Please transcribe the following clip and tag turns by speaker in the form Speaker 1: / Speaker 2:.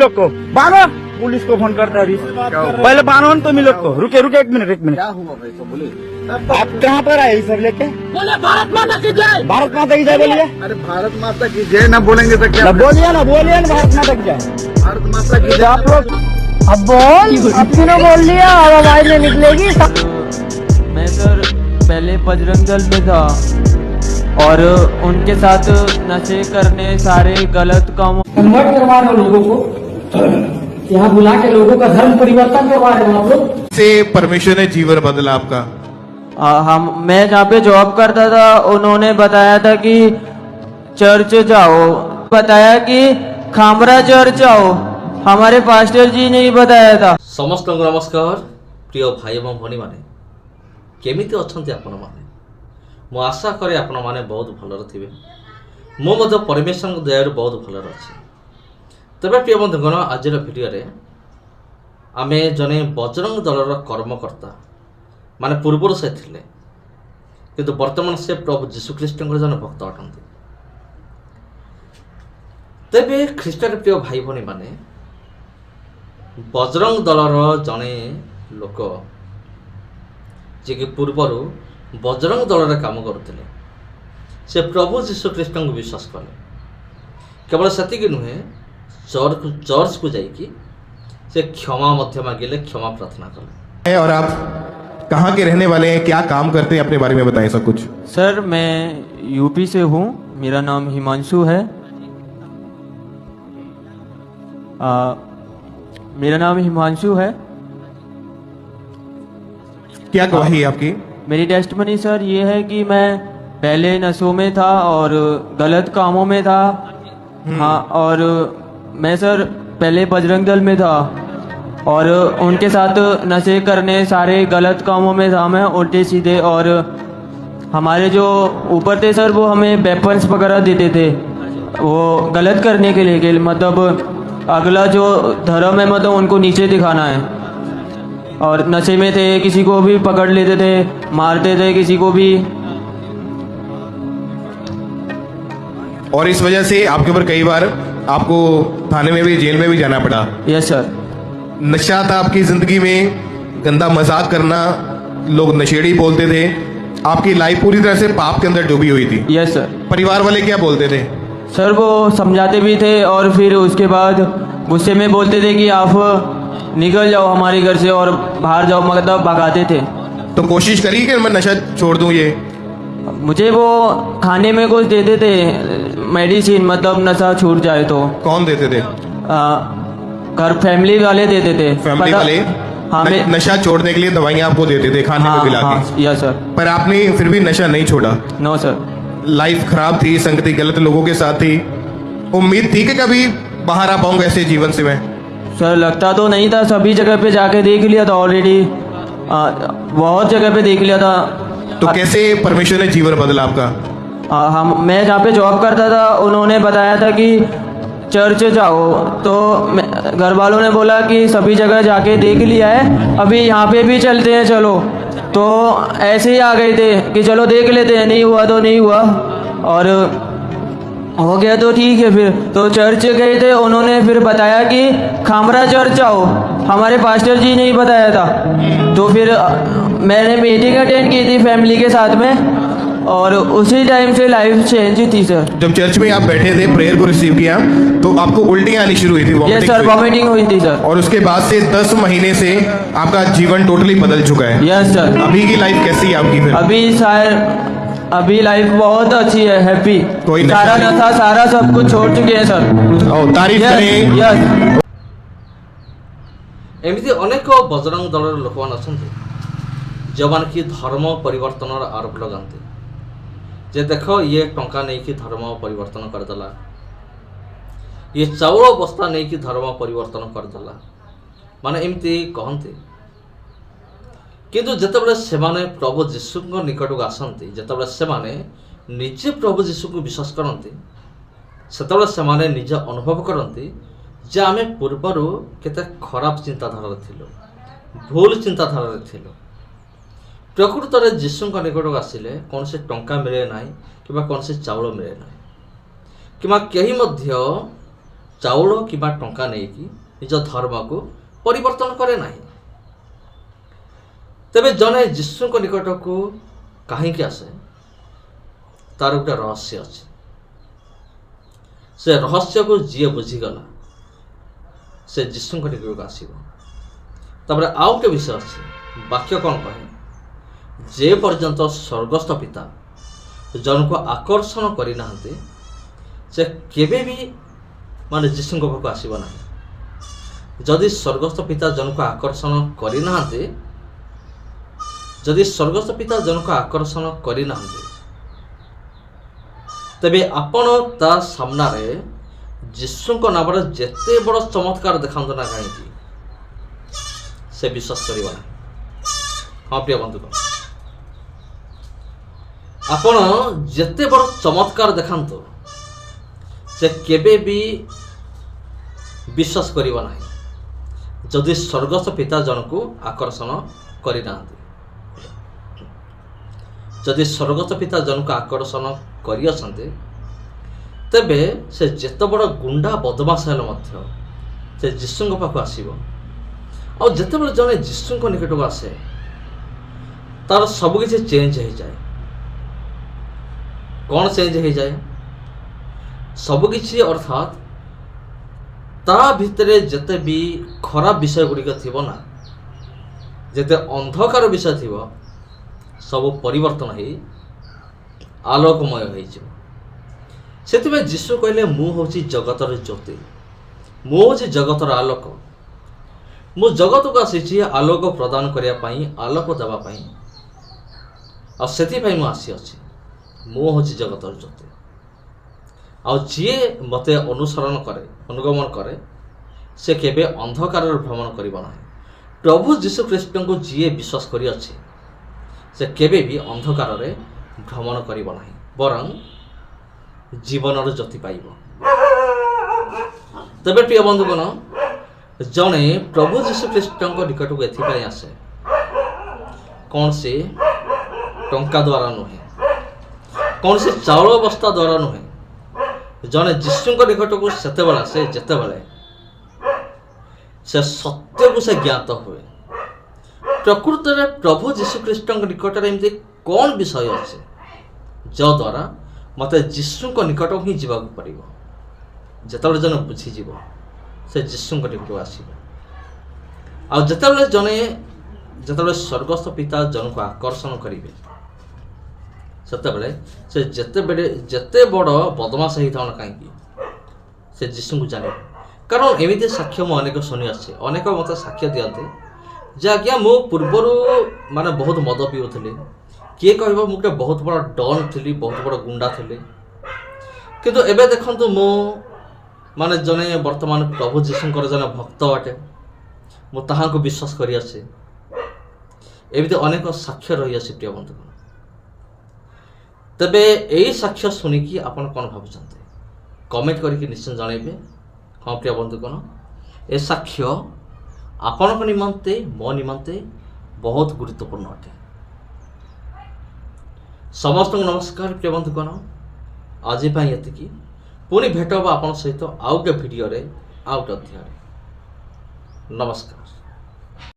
Speaker 1: लोग को, बांधो। पुलिस को फोन करता है अभी। पहले बांधो तुम लोग को। रुके रुके एक मिनट।
Speaker 2: क्या हुआ भाई तो बोले।
Speaker 1: आप कहाँ पर आए सब लेके?
Speaker 3: बोले भारत माता की जय।
Speaker 1: भारत माता की जय बोलिए।
Speaker 2: अरे भारत माता की जय ना बोलेंगे तो क्या?
Speaker 1: बोलिए ना भारत माता की जय।
Speaker 2: भारत माता की जय।
Speaker 1: आप लोग
Speaker 3: अब बोल, अब तूने बोल लिया, अब आवाज नहीं निकलेगी।
Speaker 4: मैं सर पहले बजरंग दल में था और उनके साथ नशे करने सारे गलत कामों
Speaker 3: कन्वर्ट करवा रहे हो लोगों को, यहाँ बुला के लोगों का धर्म परिवर्तन करवा रहे हो आप लोग।
Speaker 5: से परमेश्वर ने जीवन बदला आपका?
Speaker 4: मैं जहाँ पे जॉब करता था उन्होंने बताया था कि चर्च जाओ, बताया कि खामरा चर्च आओ, हमारे पास्टर जी ने ही बताया था।
Speaker 6: समस्त नमस्कार प्रिय भाई एवं भनी माने केमिति अछंती आपण माने मु आशा करे आपण माने बहुत भलरे थिबे मो मध्य परमेश्वर दयारु बहुत भलरे अछि। तबे प्रिय बंधुगण आज भिडियो रे आमे जने बजरंग दलर कर्मकर्ता माने पूर्वर से थिले किंतु वर्तमान से प्रभु जीशुख्रीष्ट जन भक्त अटंती। तेबे ख्रीष्टान प्रिय भाई भनी माने बजरंग दलर जने लोक जे कि पूर्वर बजरंग दलर काम करुले से प्रभु जीशुख्रीष्ट को विश्वास कले। केवल सेतिक नुहे चर्च को जाइकी से क्षमा मध्य मांगिले, क्षमा प्रार्थना कले।
Speaker 5: और आप कहाँ के रहने वाले हैं, क्या काम करते हैं, अपने बारे में बताएं सब कुछ।
Speaker 4: सर मैं यूपी से हूँ, मेरा नाम हिमांशु है। मेरा नाम हिमांशु है।
Speaker 5: क्या गवाही है आपकी?
Speaker 4: मेरी टेस्टमनी सर ये है कि मैं पहले नशों में था और गलत कामों में था। हाँ, और मैं सर पहले बजरंग दल में था और उनके साथ नशे करने सारे गलत कामों में था मैं, उल्टे सीधे। और हमारे जो ऊपर थे सर वो हमें वेपन्स वगैरह देते थे वो गलत करने के लिए, मतलब अगला जो धर्म है मतलब उनको नीचे दिखाना है। और नशे में थे, किसी को भी पकड़ लेते थे, मारते थे किसी को भी।
Speaker 5: और इस वजह से आपके ऊपर कई बार आपको थाने में भी, जेल में भी जाना पड़ा।
Speaker 4: Yes sir.
Speaker 5: नशा था आपकी जिंदगी में, गंदा मजाक करना, लोग नशेड़ी बोलते थे, आपकी लाइफ पूरी तरह से पाप के अंदर डूबी हुई थी।
Speaker 4: Yes sir.
Speaker 5: परिवार वाले क्या बोलते थे?
Speaker 4: सर वो समझाते भी थे और फिर उसके बाद गुस्से में बोलते थे कि आप निकल जाओ हमारे घर से और बाहर जाओ, मतलब भगाते थे।
Speaker 5: तो कोशिश करी कि मैं नशा छोड़ दूं? ये
Speaker 4: मुझे वो खाने में कुछ देते थे मेडिसिन, मतलब नशा छूट जाए तो।
Speaker 5: कौन देते थे?
Speaker 4: घर फैमिली वाले देते थे।
Speaker 5: फैमिली वाले?
Speaker 4: हाँ,
Speaker 5: नशा छोड़ने के लिए दवाइयाँ आपको देते थे खाने में मिला के?
Speaker 4: Yes sir.
Speaker 5: पर आपने फिर भी नशा नहीं छोड़ा?
Speaker 4: No sir.
Speaker 5: लाइफ खराब थी, संगति गलत लोगों के साथ थी, उम्मीद थी कि कभी बाहर आ पाऊंगा ऐसे जीवन से मैं?
Speaker 4: सर लगता तो नहीं था, सभी जगह पे जाके देख लिया था ऑलरेडी, बहुत जगह पे देख लिया था।
Speaker 5: तो कैसे परमेश्वर ने जीवन बदला आपका?
Speaker 4: मैं जहाँ पे जॉब करता था उन्होंने बताया था कि चर्च जाओ, तो घर वालों ने बोला कि सभी जगह जाके देख लिया है, अभी यहाँ पे भी चलते हैं चलो। तो ऐसे ही आ गए थे कि चलो देख लेते हैं, नहीं हुआ तो नहीं हुआ, और हो गया तो ठीक है। फिर तो चर्च गए थे, उन्होंने फिर बताया कि खामरा चर्च आओ, हमारे पास्टर जी ने ही बताया था। तो फिर मैंने मीटिंग अटेंड की थी फैमिली के साथ में और उसी टाइम से लाइफ चेंज थी सर।
Speaker 5: जब चर्च में आप बैठे थे, प्रेयर को रिसीव किया, तो आपको उल्टियाँ आनी शुरू हुई थी?
Speaker 4: यस सर, वॉमिटिंग हुई थी सर।
Speaker 5: और उसके बाद से 10 महीने से आपका जीवन टोटली बदल चुका है?
Speaker 4: Yes sir.
Speaker 5: अभी की लाइफ कैसी है आपकी फिर?
Speaker 4: अभी लाइफ बहुत अच्छी है, हैप्पी।
Speaker 5: कोई
Speaker 4: सारा नशा सारा सब कुछ छोड़ चुके हैं सर।
Speaker 5: तारीफ करें।
Speaker 4: यस।
Speaker 6: एमती अनेक बजरंग दलर लोक मैंने अच्छा जो मान कि धर्म परिवर्तन आरोप लगाते जे देख ये टंका नहीं कि धर्म परिवर्तन करदेला, ये चाउल बस्ता नहीं कि धर्म परिवर्तन करदेला, माने एमती कहते। किंतु जितेबाला से प्रभु जीशु निकट को आसती, जितेबाला से निजे प्रभु जीशु को विश्वास करते, से निजे अनुभव करते जे आम पूर्वर केते खराब चिंताधारा थिलो, भूल चिंताधारा थिलो। प्रकृत में जीशु निकट को आसिले कौन से टंका मिले ना कि कौन से चाउल मिले ना कि कहीं ଚାଉଳ କିମ୍ବା ଟଙ୍କା ନେଇକି ନିଜ ଧର୍ମକୁ ପରିବର୍ତ୍ତନ କରେ ନାହିଁ। ତେବେ ଜଣେ ଯୀଶୁଙ୍କ ନିକଟକୁ କାହିଁକି ଆସେ, ତାର ଗୋଟେ ରହସ୍ୟ ଅଛି। ସେ ରହସ୍ୟକୁ ଯିଏ ବୁଝିଗଲା ସେ ଯୀଶୁଙ୍କ ନିକଟକୁ ଆସିବ। ତାପରେ ଆଉ ଗୋଟେ ବିଷୟ ଅଛି, ବାକ୍ୟ କ'ଣ କହେ, ଯେ ପର୍ଯ୍ୟନ୍ତ ସ୍ୱର୍ଗସ୍ଥ ପିତା ଜଣକୁ ଆକର୍ଷଣ କରିନାହାନ୍ତି ସେ କେବେ ବି ଯୀଶୁଙ୍କ ପାଖକୁ ଆସିବ ନାହିଁ। ଯଦି ସ୍ୱର୍ଗସ୍ଥ ପିତା ଜଣକୁ ଆକର୍ଷଣ କରିନାହାନ୍ତି, ତେବେ ଆପଣ ତା ସାମ୍ନାରେ ଯୀଶୁଙ୍କ ନାମରେ ଯେତେ ବଡ଼ ଚମତ୍କାର ଦେଖାନ୍ତୁ ନା କାହିଁକି ସେ ବିଶ୍ୱାସ କରିବ ନାହିଁ। ହଁ ପ୍ରିୟ ବନ୍ଧୁଗଣ, ଆପଣ ଯେତେ ବଡ଼ ଚମତ୍କାର ଦେଖାନ୍ତୁ ସେ କେବେ ବି ବିଶ୍ୱାସ କରିବ ନାହିଁ ଯଦି ସ୍ୱର୍ଗସ୍ଥ ପିତା ଜଣକୁ ଆକର୍ଷଣ କରିନାହାନ୍ତି। ଯଦି ସ୍ୱର୍ଗସ୍ଥ ପିତା ଜଣକୁ ଆକର୍ଷଣ କରିଅଛନ୍ତି, ତେବେ ସେ ଯେତେ ବଡ଼ ଗୁଣ୍ଡା ବଦମାସ ହେଲେ ମଧ୍ୟ ସେ ଯୀଶୁଙ୍କ ପାଖକୁ ଆସିବ। ଆଉ ଯେତେବେଳେ ଜଣେ ଯୀଶୁଙ୍କ ନିକଟକୁ ଆସେ ତାର ସବୁକିଛି ଚେଞ୍ଜ ହେଇଯାଏ। କ'ଣ ଚେଞ୍ଜ ହେଇଯାଏ? ସବୁକିଛି ଅର୍ଥାତ୍ ତା ଭିତରେ ଯେତେ ବି ଖରାପ ବିଷୟ ଗୁଡ଼ିକ ଥିବ ନା, ଯେତେ ଅନ୍ଧକାର ବିଷୟ ଥିବ, ସବୁ ପରିବର୍ତ୍ତନ ହେଇ ଆଲୋକମୟ ହେଇଯିବ। ସେଥିପାଇଁ ଯୀଶୁ କହିଲେ, ମୁଁ ହେଉଛି ଜଗତର ଜ୍ୟୋତି, ମୁଁ ହେଉଛି ଜଗତର ଆଲୋକ। ମୁଁ ଜଗତକୁ ଆସିଛି ଆଲୋକ ପ୍ରଦାନ କରିବା ପାଇଁ, ଆଲୋକ ଦେବା ପାଇଁ। ଆଉ ସେଥିପାଇଁ ମୁଁ ଆସିଅଛି। ମୁଁ ହେଉଛି ଜଗତର ଜ୍ୟୋତି। ଆଉ ଯିଏ ମୋତେ ଅନୁଗମନ କରେ ସେ କେବେ ଅନ୍ଧକାରରେ ଭ୍ରମଣ କରିବ ନାହିଁ। ପ୍ରଭୁ ଯୀଶୁ ଖ୍ରୀଷ୍ଟଙ୍କୁ ଯିଏ ବିଶ୍ୱାସ କରିଅଛି ସେ କେବେ ବି ଅନ୍ଧକାରରେ ଭ୍ରମଣ କରିବ ନାହିଁ, ବରଂ ଜୀବନର ଜ୍ୟୋତି ପାଇବ। ତେବେ ପ୍ରିୟ ବନ୍ଧୁଗଣ, ଜଣେ ପ୍ରଭୁ ଯୀଶୁ ଖ୍ରୀଷ୍ଟଙ୍କ ନିକଟକୁ ଏଥିପାଇଁ ଆସେ, କୌଣସି ଟଙ୍କା ଦ୍ୱାରା ନୁହେଁ, କୌଣସି ଚାଉଳ ବସ୍ତା ଦ୍ୱାରା ନୁହେଁ। ଜଣେ ଯୀଶୁଙ୍କ ନିକଟକୁ ସେତେବେଳେ ଆସେ ଯେତେବେଳେ ସେ ସତ୍ୟକୁ ସେ ଜ୍ଞାତ ହୁଏ। ପ୍ରକୃତରେ ପ୍ରଭୁ ଯୀଶୁ ଖ୍ରୀଷ୍ଟଙ୍କ ନିକଟରେ ଏମିତି କ'ଣ ବିଷୟ ଅଛି ଯଦ୍ୱାରା ମୋତେ ଯୀଶୁଙ୍କ ନିକଟକୁ ହିଁ ଯିବାକୁ ପଡ଼ିବ। ଯେତେବେଳେ ଜଣେ ବୁଝିଯିବ ସେ ଯୀଶୁଙ୍କ ନିକଟକୁ ଆସିବ। ଆଉ ଯେତେବେଳେ ସ୍ୱର୍ଗସ୍ଥ ପିତା ଜଣକୁ ଆକର୍ଷଣ କରିବେ, ସେତେବେଳେ ସେ ଯେତେ ବଡ଼ ବଦମାସ ହେଇଥାଉ ନା କାହିଁକି ସେ ଯୀଶୁଙ୍କୁ ଜାଣିବ। କାରଣ ଏମିତି ସାକ୍ଷ୍ୟ ମୁଁ ଅନେକ ଶୁଣି ଆସିଛି। ଅନେକ ମୋତେ ସାକ୍ଷ୍ୟ ଦିଅନ୍ତି ଯେ ଆଜ୍ଞା ମୁଁ ପୂର୍ବରୁ ବହୁତ ମଦ ପିଉଥିଲି, କିଏ କହିବ ମୁଁ ଗୋଟେ ବହୁତ ବଡ଼ ଡନ୍ ଥିଲି, ବହୁତ ବଡ଼ ଗୁଣ୍ଡା ଥିଲି, କିନ୍ତୁ ଏବେ ଦେଖନ୍ତୁ ମୁଁ ଜଣେ ବର୍ତ୍ତମାନ ପ୍ରଭୁ ଯୀଶୁଙ୍କର ଜଣେ ଭକ୍ତ ଅଟେ, ମୁଁ ତାହାଙ୍କୁ ବିଶ୍ୱାସ କରିଆସେ। ଏମିତି ଅନେକ ସାକ୍ଷ୍ୟ ରହିଆସି ପ୍ରିୟ ବନ୍ଧୁଗଣ। ତେବେ ଏଇ ସାକ୍ଷ୍ୟ ଶୁଣିକି ଆପଣ କ'ଣ ଭାବୁଛନ୍ତି? କମେଣ୍ଟ କରିକି ନିଶ୍ଚୟ ଜଣାଇବେ। ହଁ ପ୍ରିୟ ବନ୍ଧୁଗଣ, ଏ ସାକ୍ଷ୍ୟ ଆପଣଙ୍କ ନିମନ୍ତେ, ମୋ ନିମନ୍ତେ ବହୁତ ଗୁରୁତ୍ୱପୂର୍ଣ୍ଣ ଅଟେ। ସମସ୍ତଙ୍କୁ ନମସ୍କାର ପ୍ରିୟ ବନ୍ଧୁଗଣ, ଆଜି ପାଇଁ ଏତିକି। ପୁଣି ଭେଟ ହେବ ଆପଣଙ୍କ ସହିତ ଆଉ ଗୋଟେ ଭିଡ଼ିଓରେ, ଆଉ ଗୋଟେ ଅଧ୍ୟାୟରେ। ନମସ୍କାର।